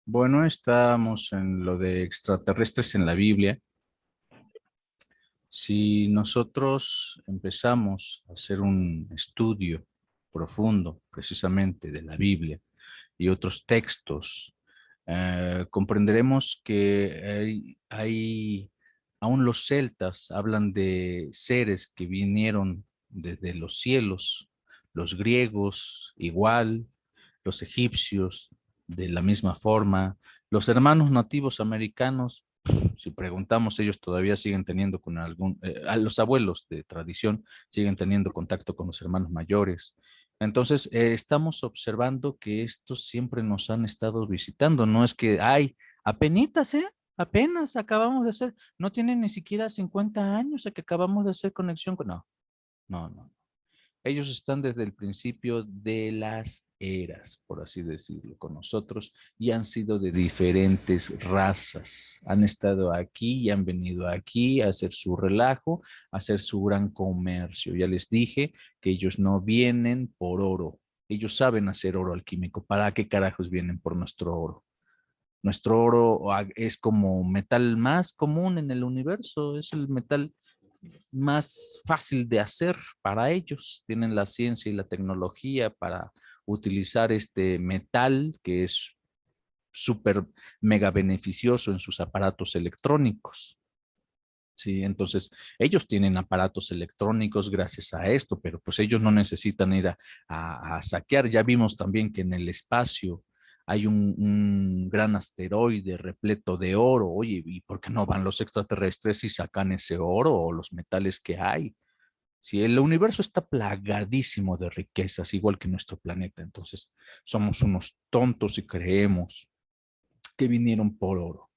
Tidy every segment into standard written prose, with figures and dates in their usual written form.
Bueno, estamos en lo de extraterrestres en la Biblia. Si nosotros empezamos a hacer un estudio profundo precisamente de la Biblia y otros textos, comprenderemos que aún los celtas hablan de seres que vinieron desde los cielos, los griegos igual, los egipcios de la misma forma, los hermanos nativos americanos. Si preguntamos, ellos todavía siguen teniendo con a los abuelos de tradición, siguen teniendo contacto con los hermanos mayores. Entonces, estamos observando que estos siempre nos han estado visitando. No es que, ay, apenitas, ¿eh? Apenas acabamos de hacer, no tienen ni siquiera 50 años a que acabamos de hacer conexión con... No, no, no. Ellos están desde el principio de las eras, por así decirlo, con nosotros y han sido de diferentes razas. Han estado aquí y han venido aquí a hacer su relajo, a hacer su gran comercio. Ya les dije que ellos no vienen por oro. Ellos saben hacer oro alquímico. ¿Para qué carajos vienen por nuestro oro? Nuestro oro es como metal más común en el universo, es el metal más fácil de hacer para ellos. Tienen la ciencia y la tecnología para utilizar este metal que es súper mega beneficioso en sus aparatos electrónicos. Sí, entonces ellos tienen aparatos electrónicos gracias a esto, pero pues ellos no necesitan ir a saquear. Ya vimos también que en el espacio hay un gran asteroide repleto de oro. Oye, ¿y por qué no van los extraterrestres y sacan ese oro o los metales que hay? Si el universo está plagadísimo de riquezas, igual que nuestro planeta, entonces somos unos tontos y creemos que vinieron por oro.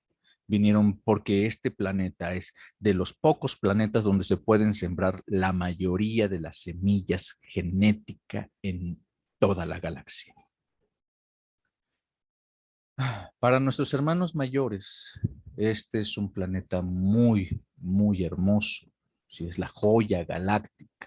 Vinieron porque este planeta es de los pocos planetas donde se pueden sembrar la mayoría de las semillas genética en toda la galaxia. Para nuestros hermanos mayores, este es un planeta muy, muy hermoso. Sí, es la joya galáctica,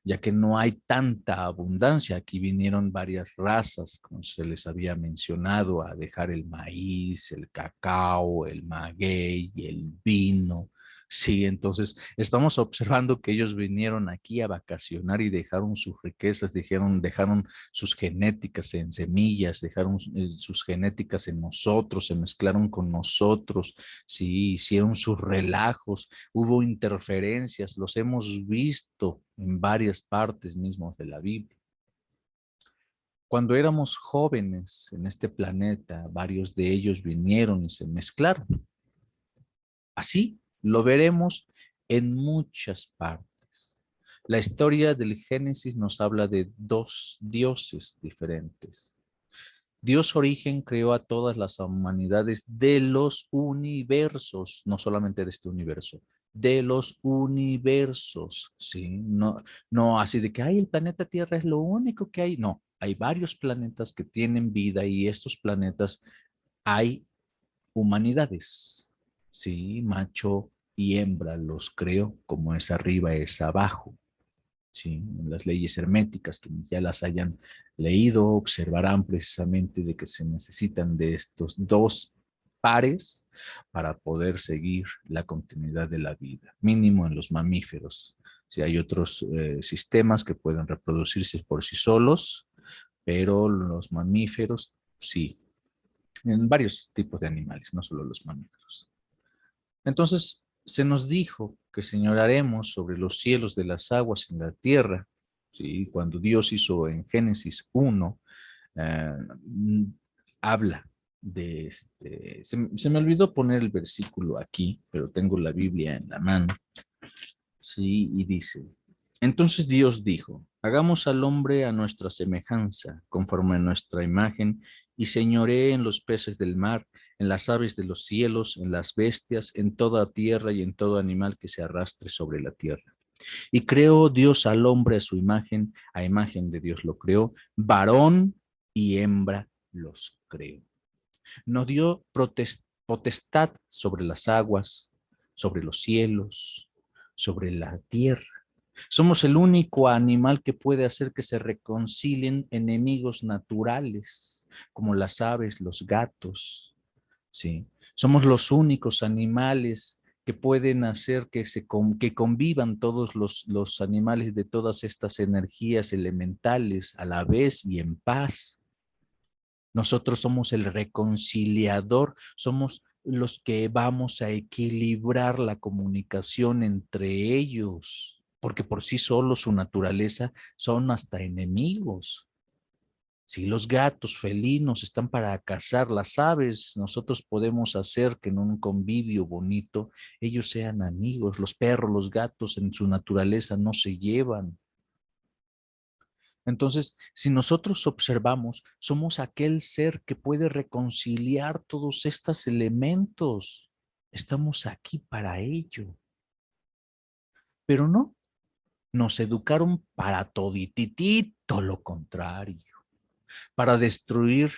ya que no hay tanta abundancia. Aquí vinieron varias razas, como se les había mencionado, a dejar el maíz, el cacao, el maguey, el vino. Sí, entonces estamos observando que ellos vinieron aquí a vacacionar y dejaron sus riquezas, dejaron sus genéticas en semillas, dejaron sus genéticas en nosotros, se mezclaron con nosotros, sí, hicieron sus relajos, hubo interferencias, los hemos visto en varias partes mismos de la Biblia. Cuando éramos jóvenes en este planeta, varios de ellos vinieron y se mezclaron. Así lo veremos en muchas partes. La historia del Génesis nos habla de dos dioses diferentes. Dios origen creó a todas las humanidades de los universos, no solamente de este universo, de los universos, ¿sí? No, no así de que, ay, el planeta Tierra es lo único que hay. No, hay varios planetas que tienen vida y estos planetas hay humanidades, ¿sí? Macho y hembra los creó, como es arriba es abajo. Sí, las leyes herméticas, que ya las hayan leído, observarán precisamente de que se necesitan de estos dos pares para poder seguir la continuidad de la vida, mínimo en los mamíferos. Si hay otros sistemas que pueden reproducirse por sí solos, pero los mamíferos sí, en varios tipos de animales, no solo los mamíferos. Entonces se nos dijo que señoraremos sobre los cielos de las aguas en la tierra. ¿Sí? Cuando Dios hizo en Génesis 1, eh, habla de este. Se me olvidó poner el versículo aquí, pero tengo la Biblia en la mano. Sí, y dice, entonces Dios dijo, hagamos al hombre a nuestra semejanza, conforme a nuestra imagen, y señoree en los peces del mar, en las aves de los cielos, en las bestias, en toda tierra y en todo animal que se arrastre sobre la tierra. Y creó Dios al hombre a imagen de Dios lo creó, varón y hembra los creó. Nos dio potestad sobre las aguas, sobre los cielos, sobre la tierra. Somos el único animal que puede hacer que se reconcilien enemigos naturales, como las aves, los gatos, ¿sí? Somos los únicos animales que pueden hacer que convivan todos los animales de todas estas energías elementales a la vez y en paz. Nosotros somos el reconciliador, somos los que vamos a equilibrar la comunicación entre ellos, porque por sí solos su naturaleza son hasta enemigos. Si los gatos felinos están para cazar, las aves, nosotros podemos hacer que en un convivio bonito ellos sean amigos. Los perros, los gatos en su naturaleza no se llevan. Entonces, si nosotros observamos, somos aquel ser que puede reconciliar todos estos elementos. Estamos aquí para ello. Pero no, nos educaron para todititito lo contrario, para destruir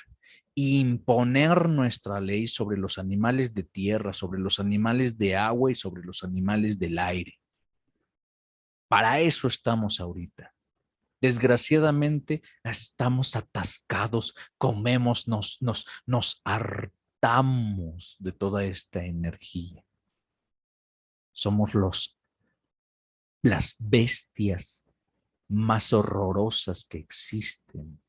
e imponer nuestra ley sobre los animales de tierra, sobre los animales de agua y sobre los animales del aire. Para eso estamos ahorita. Desgraciadamente estamos atascados, comemos, nos hartamos de toda esta energía. Somos las bestias más horrorosas que existen.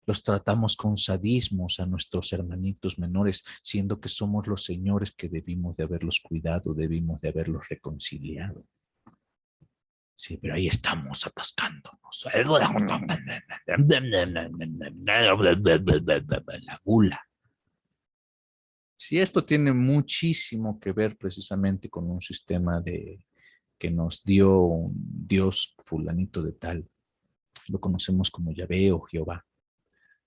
Los tratamos con sadismos a nuestros hermanitos menores, siendo que somos los señores que debimos de haberlos cuidado, debimos de haberlos reconciliado. Sí, pero ahí estamos atascándonos. La gula. Sí, esto tiene muchísimo que ver precisamente con un sistema que nos dio un Dios fulanito de tal. Lo conocemos como Yahvé o Jehová.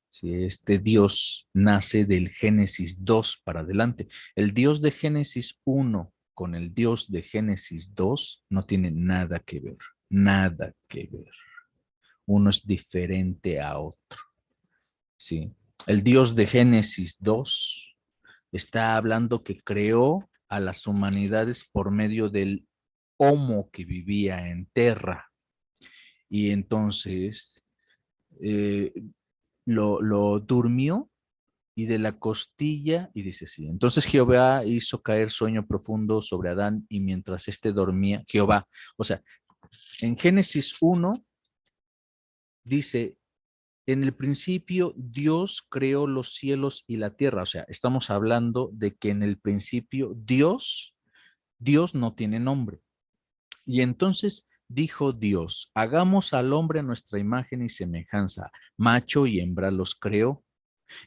Sí, este Dios nace del Génesis 2 para adelante. El Dios de Génesis 1 con el Dios de Génesis 2 no tiene nada que ver, nada que ver. Uno es diferente a otro. ¿Sí? El Dios de Génesis 2 está hablando que creó a las humanidades por medio del Homo que vivía en tierra. Y entonces eh, lo durmió y de la costilla, y dice así, entonces Jehová hizo caer sueño profundo sobre Adán y mientras éste dormía, Jehová, o sea, en Génesis 1 dice, en el principio Dios creó los cielos y la tierra, o sea, estamos hablando de que en el principio Dios no tiene nombre. Y entonces dijo Dios, hagamos al hombre a nuestra imagen y semejanza, macho y hembra los creó.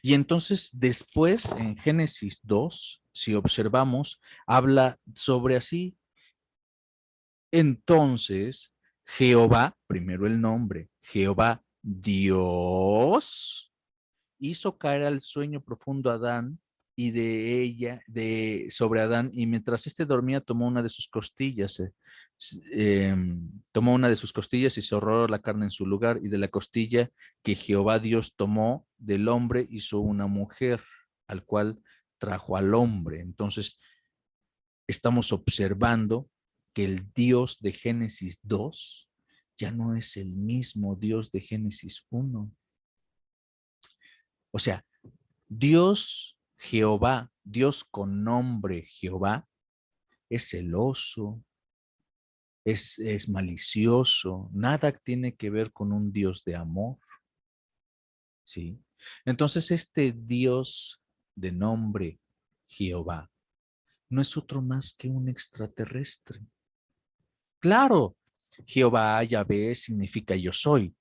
Y entonces después en Génesis 2, si observamos, habla sobre así. Entonces Jehová, primero el nombre, Jehová Dios, hizo caer al sueño profundo a Adán y de ella, sobre Adán, y mientras éste dormía tomó una de sus costillas, tomó una de sus costillas y cerró la carne en su lugar, y de la costilla que Jehová Dios tomó del hombre hizo una mujer, al cual trajo al hombre. Entonces, estamos observando que el Dios de Génesis 2 ya no es el mismo Dios de Génesis 1. O sea, Dios Jehová, Dios con nombre Jehová, es celoso, es malicioso, nada tiene que ver con un Dios de amor, ¿sí? Entonces este Dios de nombre Jehová no es otro más que un extraterrestre. Claro, Jehová, Yahvé significa yo soy,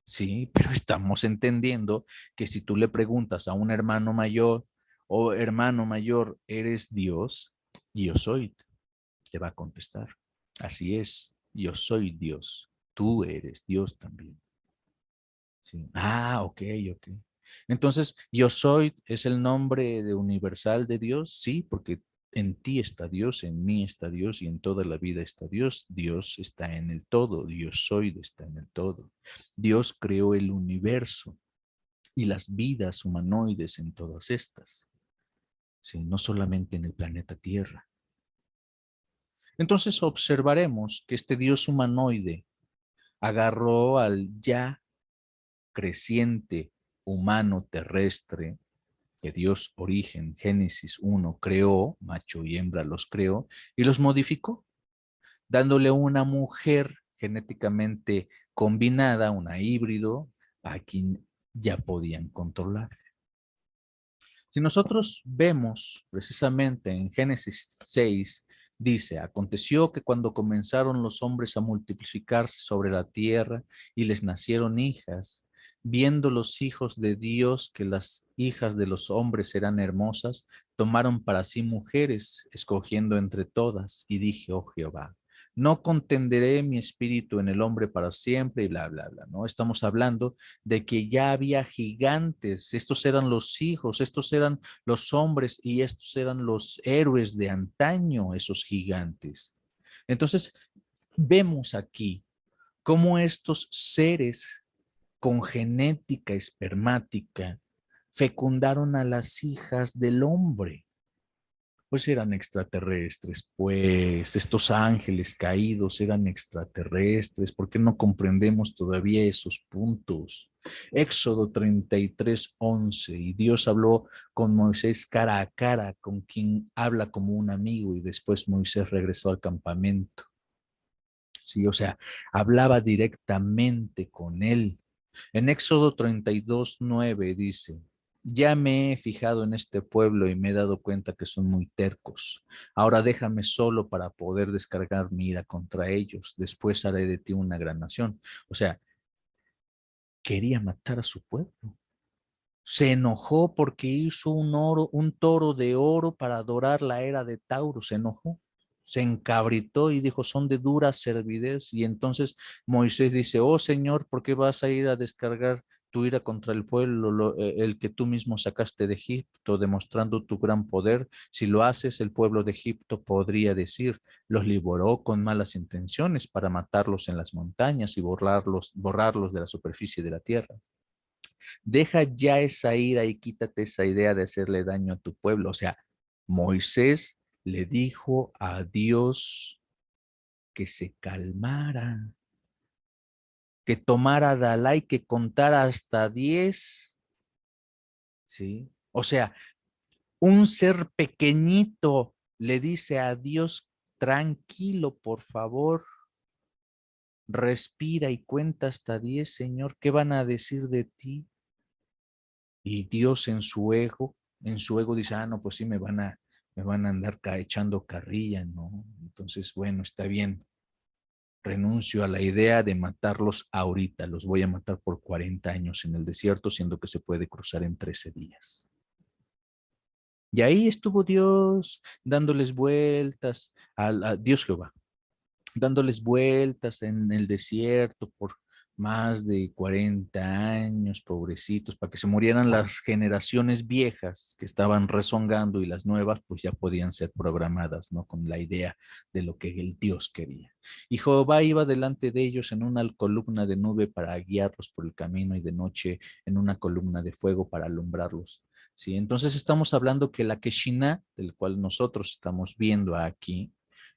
¿sí? Pero estamos entendiendo que si tú le preguntas a un hermano mayor, o hermano mayor, ¿eres Dios? Yo soy, te va a contestar. Así es, yo soy Dios, tú eres Dios también. Sí. Ah, ok, ok. Entonces, yo soy es el nombre de universal de Dios, sí, porque en ti está Dios, en mí está Dios y en toda la vida está Dios. Dios está en el todo, Dios soy está en el todo. Dios creó el universo y las vidas humanoides en todas estas, sí, no solamente en el planeta Tierra. Entonces observaremos que este Dios humanoide agarró al ya creciente humano terrestre que Dios origen, Génesis 1, creó, macho y hembra los creó, y los modificó, dándole una mujer genéticamente combinada, una híbrido, a quien ya podían controlar. Si nosotros vemos precisamente en Génesis 6, dice, aconteció que cuando comenzaron los hombres a multiplicarse sobre la tierra y les nacieron hijas, viendo los hijos de Dios que las hijas de los hombres eran hermosas, tomaron para sí mujeres, escogiendo entre todas, y dije, oh Jehová, no contenderé mi espíritu en el hombre para siempre y bla, bla, bla, ¿no? Estamos hablando de que ya había gigantes, estos eran los hijos, estos eran los hombres y estos eran los héroes de antaño, esos gigantes. Entonces, vemos aquí cómo estos seres con genética espermática fecundaron a las hijas del hombre. Pues eran extraterrestres, pues estos ángeles caídos eran extraterrestres. ¿Por qué no comprendemos todavía esos puntos? Éxodo 33:11, y Dios habló con Moisés cara a cara, con quien habla como un amigo, y después Moisés regresó al campamento. Sí, o sea, hablaba directamente con él. En Éxodo 32:9 dice, ya me he fijado en este pueblo y me he dado cuenta que son muy tercos. Ahora déjame solo para poder descargar mi ira contra ellos. Después haré de ti una gran nación. O sea, quería matar a su pueblo. Se enojó porque hizo un toro de oro para adorar la era de Tauro. Se enojó, se encabritó y dijo, son de dura servidez. Y entonces Moisés dice, oh Señor, ¿por qué vas a ir a descargar tu ira contra el pueblo, el que tú mismo sacaste de Egipto, demostrando tu gran poder? Si lo haces, el pueblo de Egipto podría decir, los liberó con malas intenciones para matarlos en las montañas y borrarlos de la superficie de la tierra. Deja ya esa ira y quítate esa idea de hacerle daño a tu pueblo. O sea, Moisés le dijo a Dios que se calmara, que tomara Dalai, que contara hasta 10, ¿sí? O sea, un ser pequeñito le dice a Dios, tranquilo, por favor, respira y cuenta hasta 10, Señor, ¿qué van a decir de ti? Y Dios en su ego dice, ah, no, pues sí, me van a andar echando carrilla, ¿no? Entonces, bueno, está bien, renuncio a la idea de matarlos ahorita, los voy a matar por 40 años en el desierto, siendo que se puede cruzar en 13 días. Y ahí estuvo Dios dándoles vueltas, a Dios Jehová, dándoles vueltas en el desierto por más de 40 años, pobrecitos, para que se murieran las generaciones viejas que estaban rezongando y las nuevas pues ya podían ser programadas, ¿no? Con la idea de lo que el Dios quería. Y Jehová iba delante de ellos en una columna de nube para guiarlos por el camino y de noche en una columna de fuego para alumbrarlos. ¿Sí? Entonces estamos hablando que la Keshina, del cual nosotros estamos viendo aquí,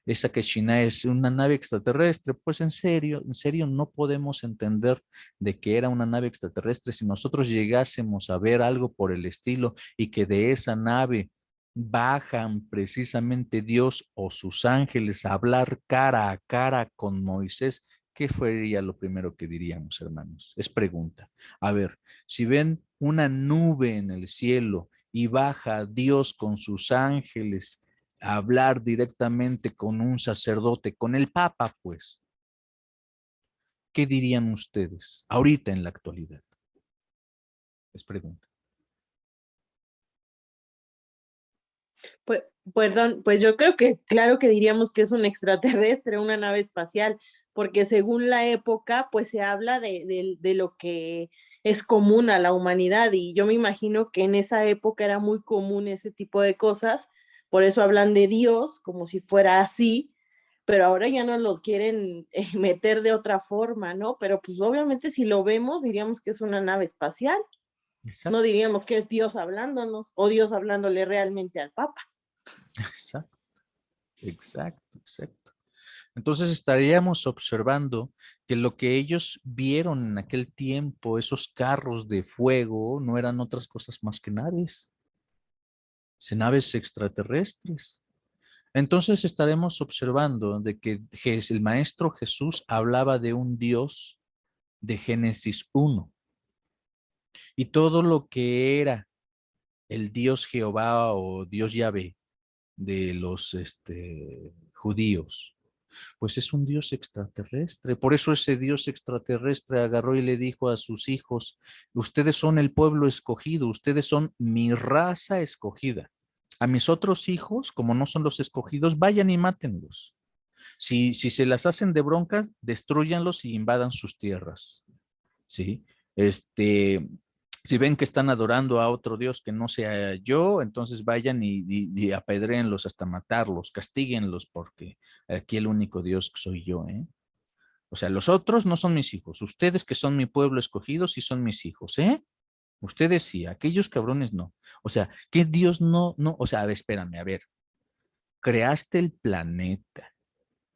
esa que China es una nave extraterrestre, pues en serio no podemos entender de que era una nave extraterrestre si nosotros llegásemos a ver algo por el estilo y que de esa nave bajan precisamente Dios o sus ángeles a hablar cara a cara con Moisés. ¿Qué sería lo primero que diríamos, hermanos? Es pregunta. A ver, si ven una nube en el cielo y baja Dios con sus ángeles hablar directamente con un sacerdote, con el Papa, pues, ¿qué dirían ustedes ahorita en la actualidad? Les pregunto. Pues, perdón, pues yo creo que claro que diríamos que es un extraterrestre, una nave espacial, porque según la época, pues se habla de lo que es común a la humanidad y yo me imagino que en esa época era muy común ese tipo de cosas, por eso hablan de Dios como si fuera así, pero ahora ya no los quieren meter de otra forma, ¿no? Pero pues obviamente si lo vemos diríamos que es una nave espacial, no Exacto, diríamos que es Dios hablándonos o Dios hablándole realmente al Papa. exacto, exacto, exacto. Entonces estaríamos observando que lo que ellos vieron en aquel tiempo, esos carros de fuego, no eran otras cosas más que naves extraterrestres. Entonces estaremos observando de que el maestro Jesús hablaba de un Dios de Génesis 1 y todo lo que era el Dios Jehová o Dios Yahvé de los judíos, pues es un Dios extraterrestre. Por eso ese Dios extraterrestre agarró y le dijo a sus hijos, ustedes son el pueblo escogido, ustedes son mi raza escogida. A mis otros hijos, como no son los escogidos, vayan y mátenlos. Si se las hacen de broncas, destruyanlos y invadan sus tierras. ¿Sí? Si ven que están adorando a otro Dios que no sea yo, entonces vayan y apedréenlos hasta matarlos, castíguenlos, porque aquí el único Dios soy yo, ¿eh? O sea, los otros no son mis hijos. Ustedes que son mi pueblo escogido sí son mis hijos, ¿eh? Ustedes sí, aquellos cabrones no. O sea, ¿qué Dios no? O sea, a ver, espérame, a ver. Creaste el planeta.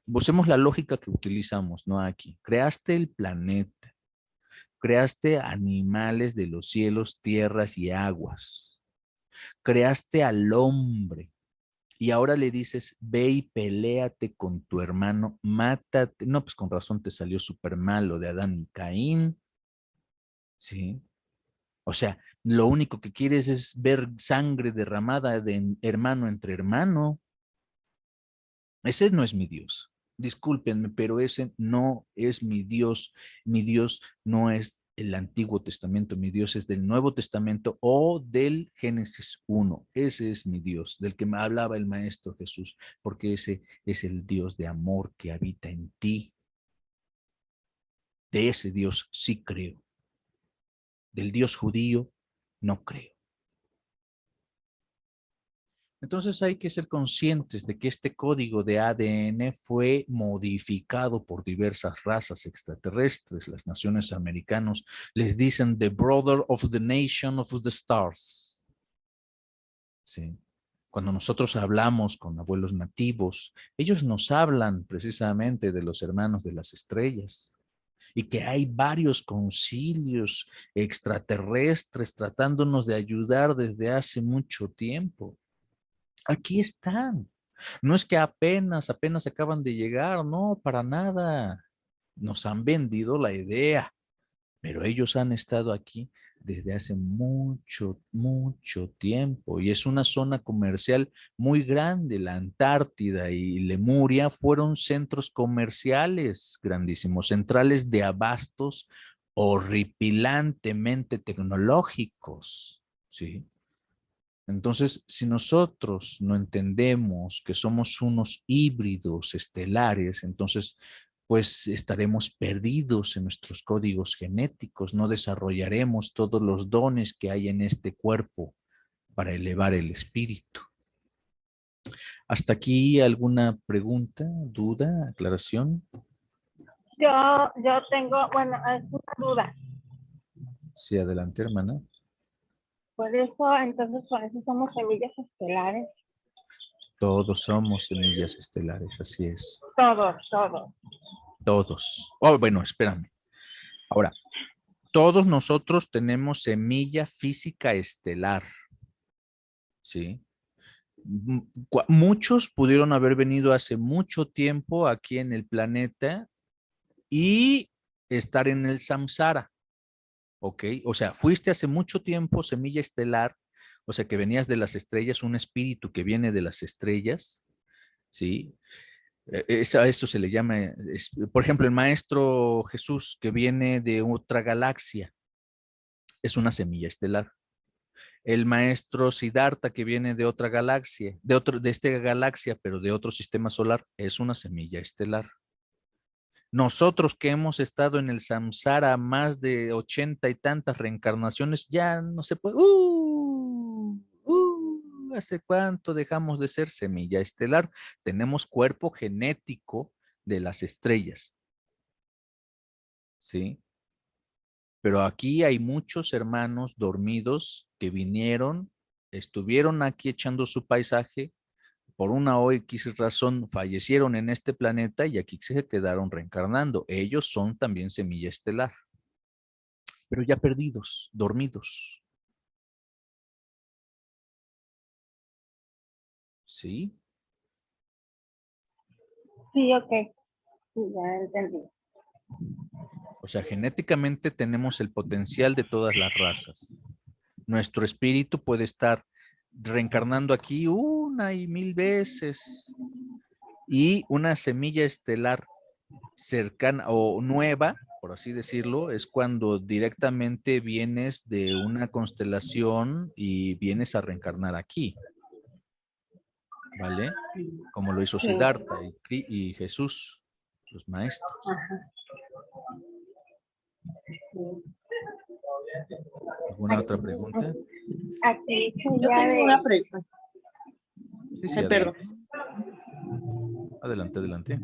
Usemos la lógica que utilizamos, ¿no? Aquí. Creaste el planeta. Creaste animales de los cielos, tierras y aguas. Creaste al hombre. Y ahora le dices, ve y peléate con tu hermano, mátate. No, pues con razón te salió súper mal lo de Adán y Caín. ¿Sí? O sea, lo único que quieres es ver sangre derramada de hermano entre hermano. Ese no es mi Dios. Discúlpenme, pero ese no es mi Dios. Mi Dios no es el Antiguo Testamento, mi Dios es del Nuevo Testamento o del Génesis 1. Ese es mi Dios, del que me hablaba el Maestro Jesús, porque ese es el Dios de amor que habita en ti. De ese Dios sí creo. Del Dios judío no creo. Entonces hay que ser conscientes de que este código de ADN fue modificado por diversas razas extraterrestres. Las naciones americanas les dicen the brother of the nation of the stars. Sí. Cuando nosotros hablamos con abuelos nativos, ellos nos hablan precisamente de los hermanos de las estrellas y que hay varios concilios extraterrestres tratándonos de ayudar desde hace mucho tiempo. Aquí están. No es que apenas acaban de llegar, no, para nada. Nos han vendido la idea, pero ellos han estado aquí desde hace mucho tiempo y es una zona comercial muy grande. La Antártida y Lemuria fueron centros comerciales grandísimos, centrales de abastos horripilantemente tecnológicos, ¿sí? Entonces, si nosotros no entendemos que somos unos híbridos estelares, entonces, pues estaremos perdidos en nuestros códigos genéticos, no desarrollaremos todos los dones que hay en este cuerpo para elevar el espíritu. ¿Hasta aquí alguna pregunta, duda, aclaración? Yo tengo, bueno, es una duda. Sí, adelante, hermana. Por eso, entonces, por eso somos semillas estelares. Todos somos semillas estelares, así es. Todos. Todos. Oh, bueno, espérame. Ahora, todos nosotros tenemos semilla física estelar, ¿sí? Muchos pudieron haber venido hace mucho tiempo aquí en el planeta y estar en el samsara, ¿ok? O sea, fuiste hace mucho tiempo semilla estelar, o sea, que venías de las estrellas, un espíritu que viene de las estrellas, ¿sí? Eso se le llama, por ejemplo, el maestro Jesús que viene de otra galaxia, es una semilla estelar. El maestro Siddhartha que viene de otra galaxia, de esta galaxia, pero de otro sistema solar, es una semilla estelar. Nosotros que hemos estado en el samsara más de 80 y tantas reencarnaciones, ya no se puede. ¿Hace cuánto dejamos de ser semilla estelar? Tenemos cuerpo genético de las estrellas, ¿sí? Pero aquí hay muchos hermanos dormidos que vinieron, estuvieron aquí echando su paisaje, por una o X razón fallecieron en este planeta y aquí se quedaron reencarnando. Ellos son también semilla estelar, pero ya perdidos, dormidos. ¿Sí? Sí, ok. Sí, ya entendí. O sea, genéticamente tenemos el potencial de todas las razas. Nuestro espíritu puede estar reencarnando aquí una y mil veces. Y una semilla estelar cercana o nueva, por así decirlo, es cuando directamente vienes de una constelación y vienes a reencarnar aquí, ¿vale? Como lo hizo Sí. Siddhartha y Jesús, los maestros. Ajá. Sí. ¿Alguna otra pregunta? Aquí Yo sería tengo de, una pregunta. Sí, sí, Ay, perdón. adelante. Adelante, adelante.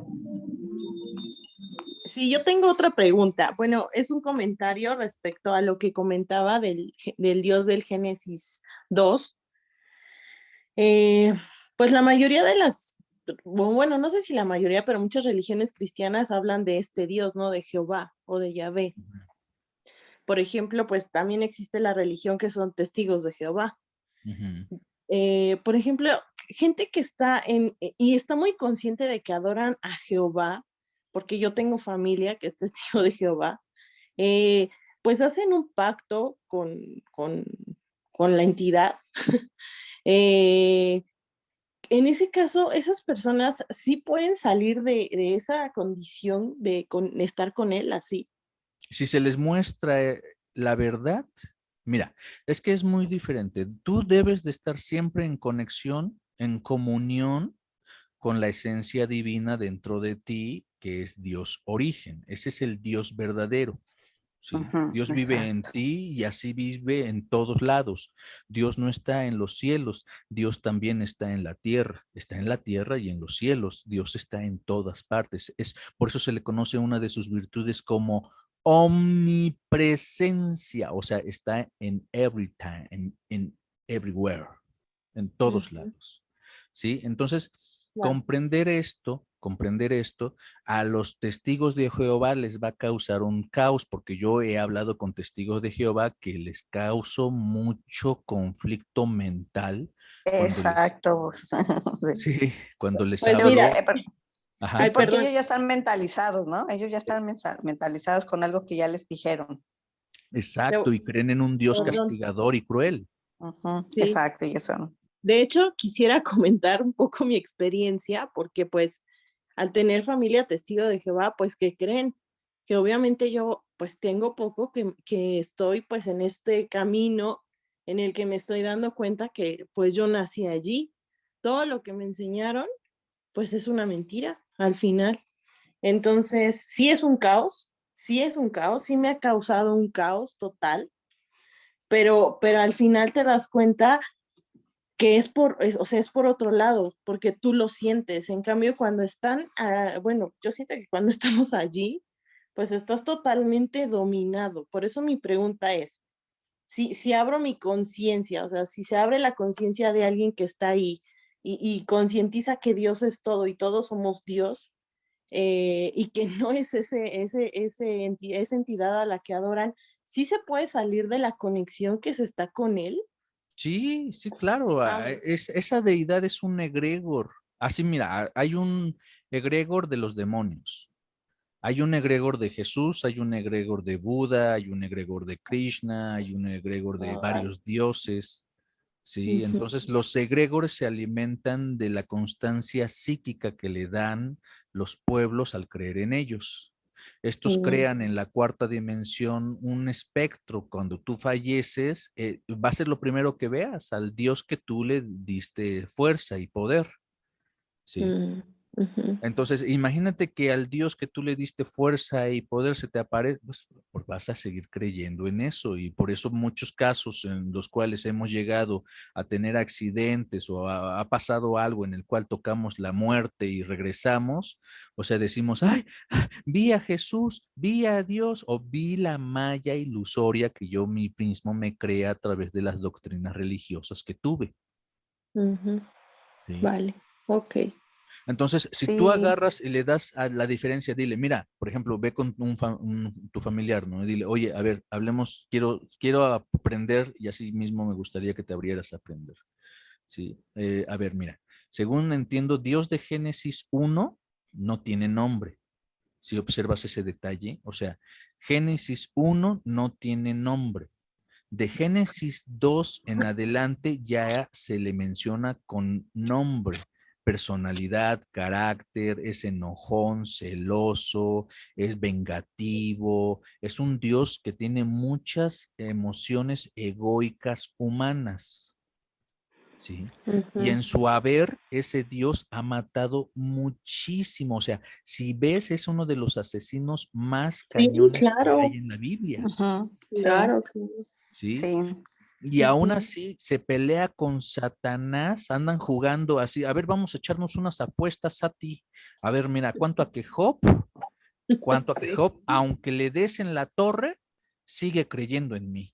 Sí, yo tengo otra pregunta. Bueno, es un comentario respecto a lo que comentaba del Dios del Génesis 2. Eh, pues la mayoría de bueno, no sé si la mayoría, pero muchas religiones cristianas hablan de este Dios, ¿no? De Jehová o de Yahvé. Por ejemplo, pues también existe la religión que son testigos de Jehová. Ujú. Por ejemplo, gente que está y está muy consciente de que adoran a Jehová, porque yo tengo familia que es testigo de Jehová, eh, pues hacen un pacto con la entidad. Eh, en ese caso, esas personas sí pueden salir de esa condición de estar con él así. Si se les muestra la verdad, mira, es que es muy diferente. Tú debes de estar siempre en conexión, en comunión con la esencia divina dentro de ti, que es Dios origen. Ese es el Dios verdadero. ¿Sí? Ujú, Dios vive en exacto. ti y así vive en todos lados. Dios no está en los cielos, Dios también está en la tierra y en los cielos. Dios está en todas partes. Por eso se le conoce una de sus virtudes como omnipresencia, o sea, está en every time, en everywhere, en todos Ujú, lados. ¿Sí? Entonces, claro. comprender esto, a los testigos de Jehová les va a causar un caos, porque yo he hablado con testigos de Jehová que les causó mucho conflicto mental cuando les, Exacto. sí, cuando les Pues Sí, mira, hablo, sí, ay, ajá, porque perdón, ellos ya están mentalizados, ¿no? Ellos ya están mentalizados con algo que ya les dijeron. exacto, y creen en un Dios perdón, castigador y cruel. Ujú, sí. exacto, y eso. De hecho, quisiera comentar un poco mi experiencia, porque pues al tener familia testigo de Jehová, pues que creen que obviamente yo pues tengo poco que estoy pues en este camino en el que me estoy dando cuenta que pues yo nací allí. Todo lo que me enseñaron pues es una mentira al final. Entonces, sí es un caos, sí es un caos, sí me ha causado un caos total, pero al final te das cuenta que o sea, es por otro lado, porque tú lo sientes. En cambio, cuando están, bueno, yo siento que cuando estamos allí, pues estás totalmente dominado. Por eso mi pregunta es, si abro mi conciencia, o sea, si se abre la conciencia de alguien que está ahí y concientiza que Dios es todo y todos somos Dios, y que no es esa entidad a la que adoran, ¿sí se puede salir de la conexión que se está con él? Sí, sí, claro. Ah, Esa deidad es un egregor. Así, mira, hay un egregor de los demonios. Hay un egregor de Jesús, hay un egregor de Buda, hay un egregor de Krishna, hay un egregor de ay, varios dioses. Sí, ujú, entonces los egregores se alimentan de la constancia psíquica que le dan los pueblos al creer en ellos. Estos mm, crean en la cuarta dimensión un espectro. Cuando tú falleces, va a ser lo primero que veas, al Dios que tú le diste fuerza y poder. Sí. mm, ujú, Entonces, imagínate que al Dios que tú le diste fuerza y poder se te aparece, pues vas a seguir creyendo en eso. Y por eso muchos casos en los cuales hemos llegado a tener accidentes o ha pasado algo en el cual tocamos la muerte y regresamos, o sea, decimos, ay, vi a Jesús, vi a Dios o vi la malla ilusoria que yo mismo me creé a través de las doctrinas religiosas que tuve. ujú, ¿Sí? vale. Ok. Entonces, si tú Sí, agarras y le das a la diferencia, dile, mira, por ejemplo, ve con tu familiar, ¿no? Y dile, oye, a ver, hablemos, quiero aprender y así mismo me gustaría que te abrieras a aprender. Sí, a ver, mira, según entiendo, Dios de Génesis 1 no tiene nombre. Si observas ese detalle, o sea, Génesis 1 no tiene nombre. De Génesis 2 en adelante ya se le menciona con nombre, personalidad, carácter, es enojón, celoso, es vengativo, es un Dios que tiene muchas emociones egoicas humanas. ¿Sí? Y Ujú. en su haber, ese Dios ha matado muchísimo. O sea, si ves, es uno de los asesinos más Sí, cañones que hay claro, en la Biblia. ujú, sí, claro, claro. ¿Sí? sí, Y aún Ujú. así se pelea con Satanás, andan jugando así. A ver, vamos a echarnos unas apuestas a ti. A ver, mira, cuánto a que Sí. Job, aunque le des en la torre, sigue creyendo en mí.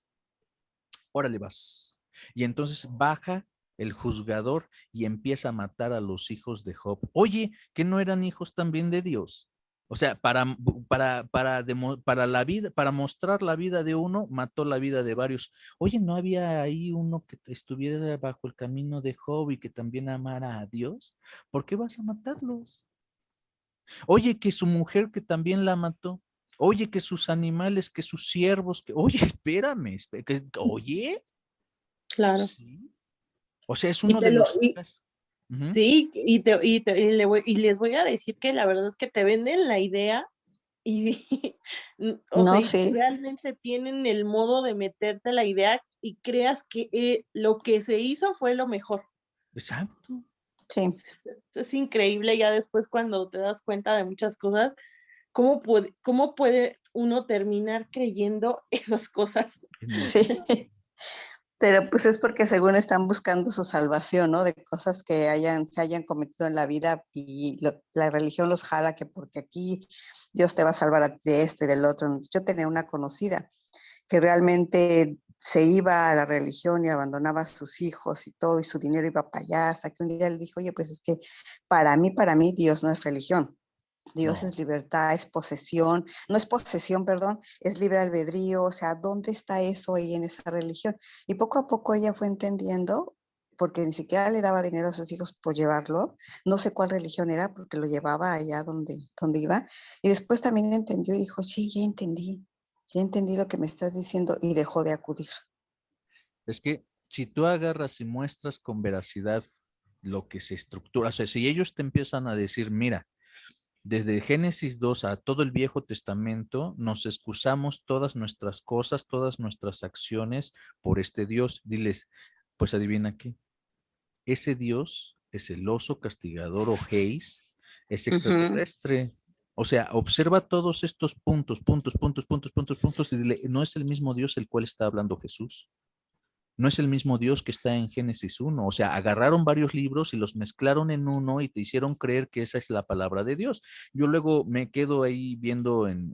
Órale vas. Y entonces baja el juzgador y empieza a matar a los hijos de Job. Oye, ¿que no eran hijos también de Dios? O sea, para la vida, para mostrar la vida de uno, mató la vida de varios. Oye, ¿no había ahí uno que estuviera bajo el camino de Job y que también amara a Dios? ¿Por qué vas a matarlos? Oye, que su mujer que también la mató. Oye, que sus animales, que sus siervos, que, oye, espérame, oye, Claro. sí. O sea, es Y uno te de lo, los temas. Ujú. sí, y les voy a decir que la verdad es que te venden la idea y, o sea, no, y sí, realmente tienen el modo de meterte la idea y creas que lo que se hizo fue lo mejor. Exacto. sí. Es increíble ya después cuando te das cuenta de muchas cosas, cómo puede uno terminar creyendo esas cosas. En Sí, eso. pero pues es porque según están buscando su salvación, ¿no? De cosas que se hayan cometido en la vida y la religión los jala que porque aquí Dios te va a salvar de esto y del otro. Yo tenía una conocida que realmente se iba a la religión y abandonaba a sus hijos y todo y su dinero iba para allá, hasta que un día le dijo, oye, pues es que para mí Dios no es religión. Dios No. es libertad, es posesión, no es posesión, perdón, es libre albedrío, o sea, ¿dónde está eso ahí en esa religión? Y poco a poco ella fue entendiendo, porque ni siquiera le daba dinero a sus hijos por llevarlo, no sé cuál religión era, porque lo llevaba allá donde iba, y después también entendió y dijo, sí, ya entendí lo que me estás diciendo, y dejó de acudir. Es que si tú agarras y muestras con veracidad lo que se estructura, o sea, si ellos te empiezan a decir, mira, desde Génesis 2 a todo el Viejo Testamento, nos excusamos todas nuestras cosas, todas nuestras acciones por este Dios. Diles, pues adivina qué, ese Dios es celoso, castigador o Geis, es Ujú. extraterrestre. O sea, observa todos estos puntos y dile, no es el mismo Dios el cual está hablando Jesús. No es el mismo Dios que está en Génesis 1. O sea, agarraron varios libros y los mezclaron en uno y te hicieron creer que esa es la palabra de Dios. Yo luego me quedo ahí viendo en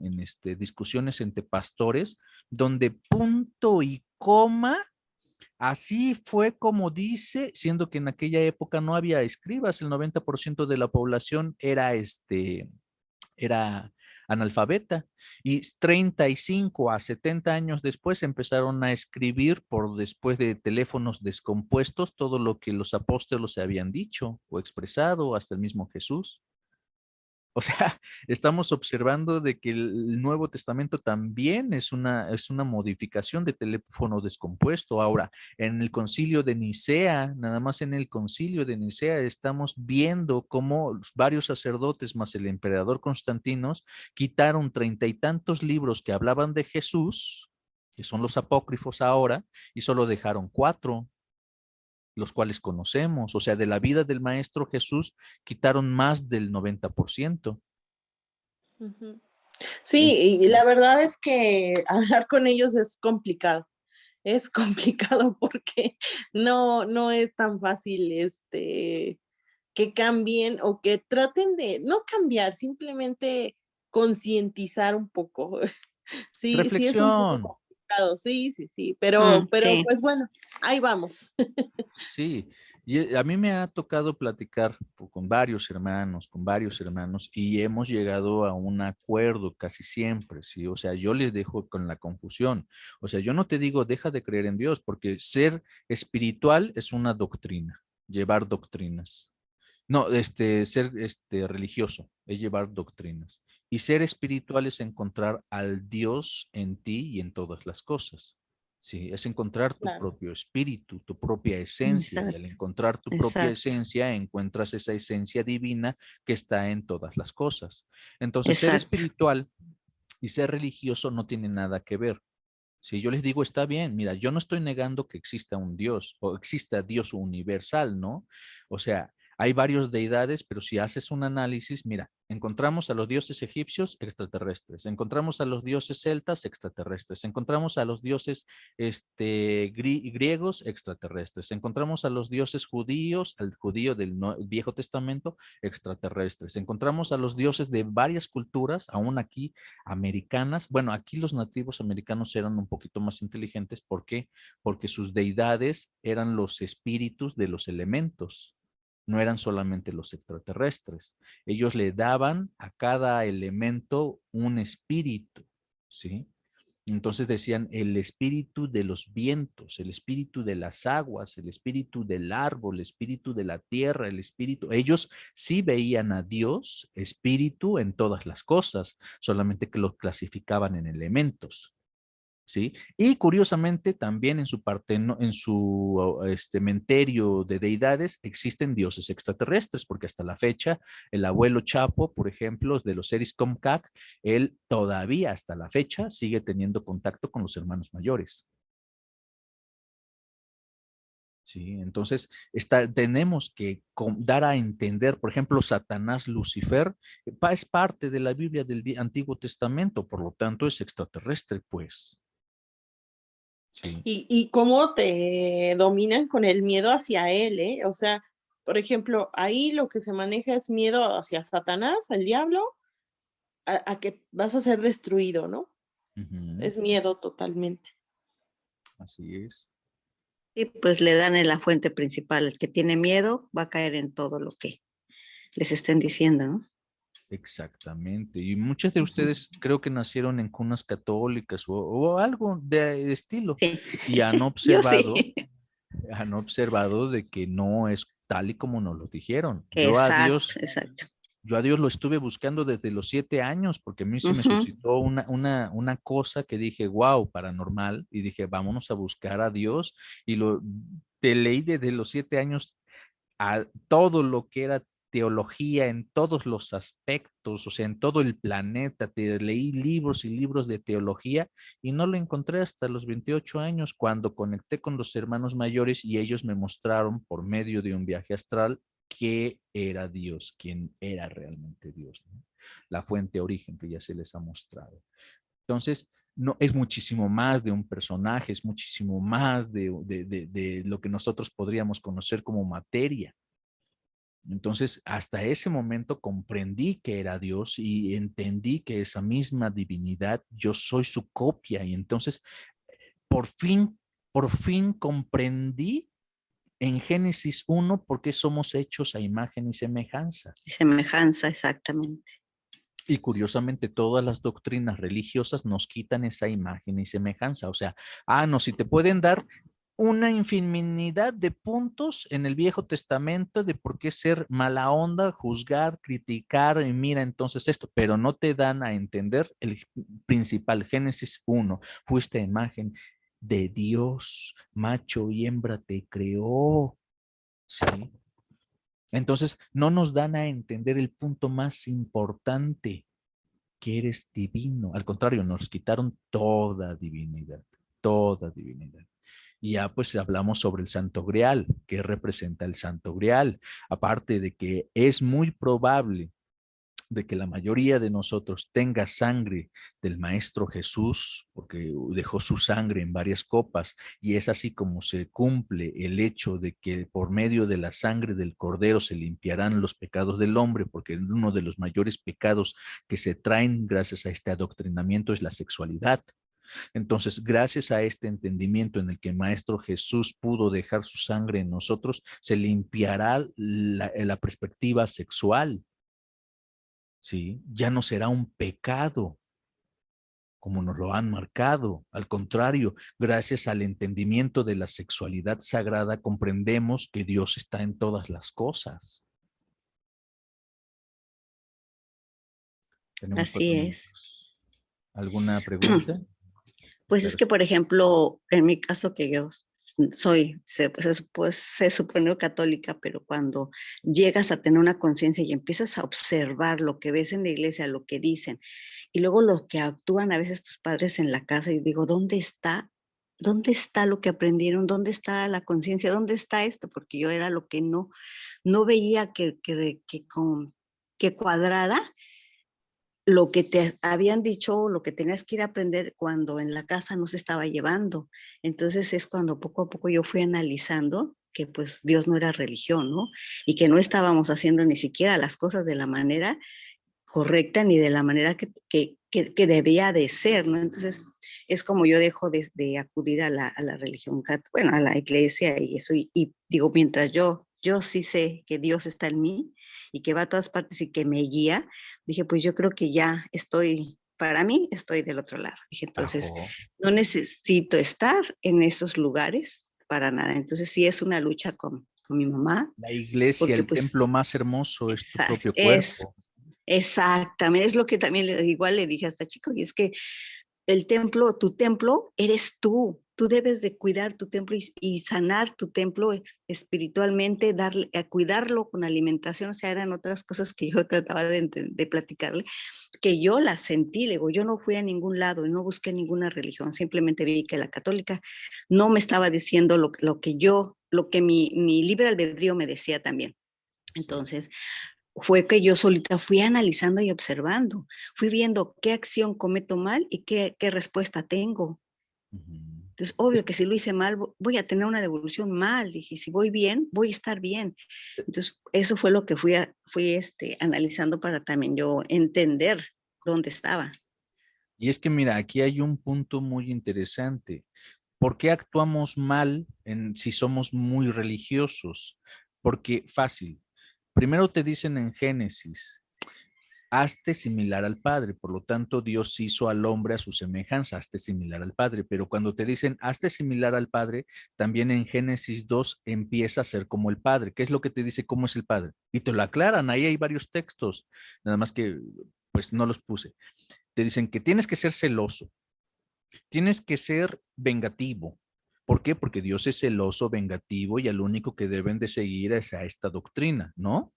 discusiones entre pastores donde punto y coma, así fue como dice, siendo que en aquella época no había escribas, el 90% de la población era analfabeta y 35 a 70 años después empezaron a escribir por después de teléfonos descompuestos todo lo que los apóstolos se habían dicho o expresado, hasta el mismo Jesús. O sea, estamos observando de que el Nuevo Testamento también es una modificación de teléfono descompuesto. Ahora, en el concilio de Nicea, nada más en el concilio de Nicea, estamos viendo cómo varios sacerdotes más el emperador Constantinos quitaron 30 y tantos libros que hablaban de Jesús, que son los apócrifos ahora, y solo dejaron 4 los cuales conocemos. O sea, de la vida del Maestro Jesús quitaron más del 90%. Ujú. Sí, y la verdad es que hablar con ellos es complicado. Es complicado porque no es tan fácil que cambien o que traten de no cambiar, simplemente concientizar un poco. Sí, sí es un poco Reflexión, complicado, sí, sí, sí, Mm, pero sí, pues bueno, ahí vamos. sí. Y a mí me ha tocado platicar con varios hermanos, y hemos llegado a un acuerdo casi siempre, ¿sí? O sea, yo les dejo con la confusión. O sea, yo no te digo, deja de creer en Dios, porque ser espiritual es una doctrina, llevar doctrinas. No, ser religioso es llevar doctrinas. Y ser espiritual es encontrar al Dios en ti y en todas las cosas. Sí, es encontrar tu Claro, propio espíritu, tu propia esencia. Y al Exacto, encontrar tu propia exacto, esencia, encuentras esa esencia divina que está en todas las cosas. Entonces, ser exacto. espiritual y ser religioso no tiene nada que ver. Si yo les digo, está bien, mira, yo no estoy negando que exista un Dios o exista Dios universal, ¿no? O sea, hay varios deidades, pero si haces un análisis, mira, encontramos a los dioses egipcios extraterrestres, encontramos a los dioses celtas extraterrestres, encontramos a los dioses griegos extraterrestres, encontramos a los dioses judíos, al judío del Viejo Testamento extraterrestres, encontramos a los dioses de varias culturas, aún aquí americanas. Bueno, aquí los nativos americanos eran un poquito más inteligentes. ¿Por qué? Porque sus deidades eran los espíritus de los elementos, no eran solamente los extraterrestres. Ellos le daban a cada elemento un espíritu, ¿sí? Entonces decían el espíritu de los vientos, el espíritu de las aguas, el espíritu del árbol, el espíritu de la tierra, el espíritu. Ellos sí veían a Dios, espíritu en todas las cosas, solamente que lo clasificaban en elementos. ¿Sí? Y curiosamente también en su parte, en su cementerio de deidades existen dioses extraterrestres, porque hasta la fecha el abuelo Chapo, por ejemplo, de los Seris Comcac, él todavía hasta la fecha sigue teniendo contacto con los hermanos mayores. Sí, entonces tenemos que dar a entender, por ejemplo, Satanás, Lucifer, es parte de la Biblia del Antiguo Testamento, por lo tanto es extraterrestre, pues. Sí. y cómo te dominan con el miedo hacia él, ¿eh? O sea, por ejemplo, ahí lo que se maneja es miedo hacia Satanás, al diablo, a que vas a ser destruido, ¿no? Ujú. Es miedo totalmente. Así es. Y pues le dan en la fuente principal. El que tiene miedo va a caer en todo lo que les estén diciendo, ¿no? Exactamente. Y muchos de Ujú. ustedes creo que nacieron en cunas católicas o algo de estilo Sí, y yo sí. han observado de que no es tal y como nos lo dijeron. Exacto, exacto. Yo a Dios lo estuve buscando desde los 7 años porque a mí se me Ujú. suscitó una cosa que dije, wow, paranormal, y dije, vámonos a buscar a Dios, y te leí desde los 7 años a todo lo que era teología en todos los aspectos, o sea, en todo el planeta. Te leí libros y libros de teología y no lo encontré hasta los 28 años cuando conecté con los hermanos mayores y ellos me mostraron por medio de un viaje astral qué era Dios, quién era realmente Dios, ¿no? La fuente origen que ya se les ha mostrado. Entonces, no, es muchísimo más de un personaje, es muchísimo más de lo que nosotros podríamos conocer como materia. Entonces, hasta ese momento comprendí que era Dios y entendí que esa misma divinidad, yo soy su copia. Y entonces, por fin comprendí en Génesis 1 por qué somos hechos a imagen y semejanza. Semejanza, exactamente. Y curiosamente, todas las doctrinas religiosas nos quitan esa imagen y semejanza. O sea, no, si te pueden dar una infinidad de puntos en el Viejo Testamento de por qué ser mala onda, juzgar, criticar, y mira entonces esto, pero no te dan a entender el principal, Génesis 1, fuiste imagen de Dios, macho y hembra te creó, ¿sí? Entonces, no nos dan a entender el punto más importante, que eres divino. Al contrario, nos quitaron toda divinidad, toda divinidad. Y ya pues hablamos sobre el Santo Grial, que representa el Santo Grial. Aparte de que es muy probable de que la mayoría de nosotros tenga sangre del Maestro Jesús, porque dejó su sangre en varias copas, y es así como se cumple el hecho de que por medio de la sangre del Cordero se limpiarán los pecados del hombre, porque uno de los mayores pecados que se traen gracias a este adoctrinamiento es la sexualidad. Entonces, gracias a este entendimiento en el que el Maestro Jesús pudo dejar su sangre en nosotros, se limpiará la perspectiva sexual, ¿sí? Ya no será un pecado como nos lo han marcado. Al contrario, gracias al entendimiento de la sexualidad sagrada, comprendemos que Dios está en todas las cosas. Tenemos 4 Así es. minutos. ¿Alguna pregunta? Pues es que, por ejemplo, en mi caso que yo se supone católica, pero cuando llegas a tener una conciencia y empiezas a observar lo que ves en la iglesia, lo que dicen, y luego lo que actúan a veces tus padres en la casa, y digo, ¿dónde está? ¿Dónde está lo que aprendieron? ¿Dónde está la conciencia? ¿Dónde está esto? Porque yo era lo que no veía que cuadrara lo que te habían dicho, lo que tenías que ir a aprender cuando en la casa no se estaba llevando. Entonces es cuando poco a poco yo fui analizando que pues Dios no era religión, ¿no? Y que no estábamos haciendo ni siquiera las cosas de la manera correcta ni de la manera que debía de ser, ¿no? Entonces es como yo dejo de acudir a la religión, bueno, a la iglesia y eso, y digo, mientras yo sí sé que Dios está en mí y que va a todas partes y que me guía, dije, pues yo creo que ya estoy, para mí, estoy del otro lado. Dije, entonces, Ajo. no necesito estar en esos lugares para nada. Entonces, sí es una lucha con mi mamá, La iglesia, porque el pues templo más hermoso es tu propio es cuerpo. exactamente, es lo que también igual le dije a esta chica, y es que el templo, tu templo, eres tú debes de cuidar tu templo y sanar tu templo espiritualmente, cuidarlo con alimentación, o sea, eran otras cosas que yo trataba de platicarle, que yo las sentí, le digo, yo no fui a ningún lado, no busqué ninguna religión, simplemente vi que la católica no me estaba diciendo lo que mi libre albedrío me decía también. Sí. Entonces, fue que yo solita fui analizando y observando, fui viendo qué acción cometo mal y qué respuesta tengo. Ujú. Entonces, obvio que si lo hice mal, voy a tener una devolución mal. Dije, si voy bien, voy a estar bien. Entonces, eso fue lo que fui analizando para también yo entender dónde estaba. Y es que mira, aquí hay un punto muy interesante. ¿Por qué actuamos mal si somos muy religiosos? Porque fácil. Primero te dicen en Génesis, hazte similar al Padre. Por lo tanto, Dios hizo al hombre a su semejanza, hazte similar al Padre. Pero cuando te dicen, hazte similar al Padre, también en Génesis 2 empieza a ser como el Padre. ¿Qué es lo que te dice cómo es el Padre? Y te lo aclaran, ahí hay varios textos, nada más que pues no los puse. Te dicen que tienes que ser celoso, tienes que ser vengativo. ¿Por qué? Porque Dios es celoso, vengativo y al único que deben de seguir es a esta doctrina, ¿no?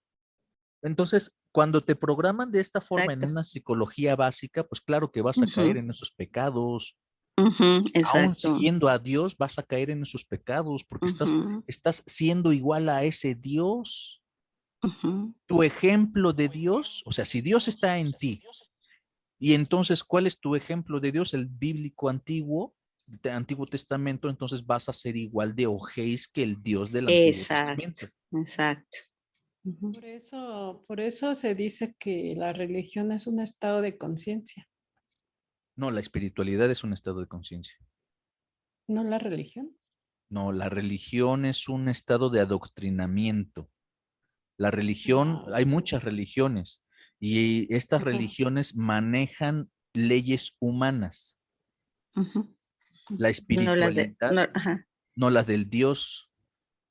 Entonces, cuando te programan de esta forma en Exacto. una psicología básica, pues claro que vas a caer Ujú, en esos pecados. ujú, Aún exacto. siguiendo a Dios, vas a caer en esos pecados porque Ujú, estás siendo igual a ese Dios. ujú. Tu ejemplo de Dios, o sea, si Dios está en ti, y entonces, ¿cuál es tu ejemplo de Dios? El bíblico antiguo, de Antiguo Testamento, entonces vas a ser igual de ojéis que el Dios del Antiguo Exacto, Testamento. exacto. Ujú. Por eso se dice que la religión es un estado de conciencia, No, la espiritualidad es un estado de conciencia. no la religión. No, la religión es un estado de adoctrinamiento. La religión, No. hay muchas religiones y estas Ujú, religiones manejan leyes humanas. ujú. La No espiritualidad, ajá. no las del Dios.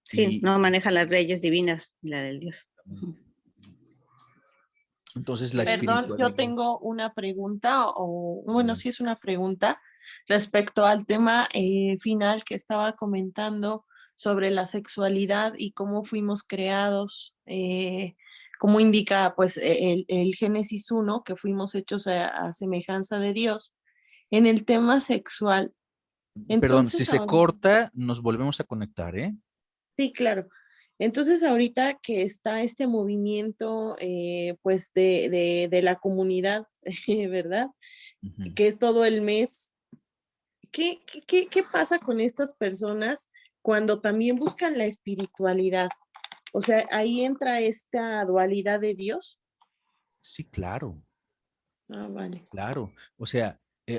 Sí, Y no maneja las leyes divinas, la del Dios. Ujú. entonces la Perdón, yo espiritualidad. tengo una pregunta, o bueno, Adelante. sí es una pregunta respecto al tema final que estaba comentando sobre la sexualidad y cómo fuimos creados, como indica pues el Génesis 1, que fuimos hechos a semejanza de Dios. En el tema sexual, Perdón, si entonces se ahorita, corta, nos volvemos a conectar, ¿eh? sí, claro. Entonces ahorita que está este movimiento pues de la comunidad, ¿verdad? Ujú. Que es todo el mes. ¿Qué pasa con estas personas cuando también buscan la espiritualidad? O sea, ahí entra esta dualidad de Dios. Sí, claro, Ah, vale. claro. O sea,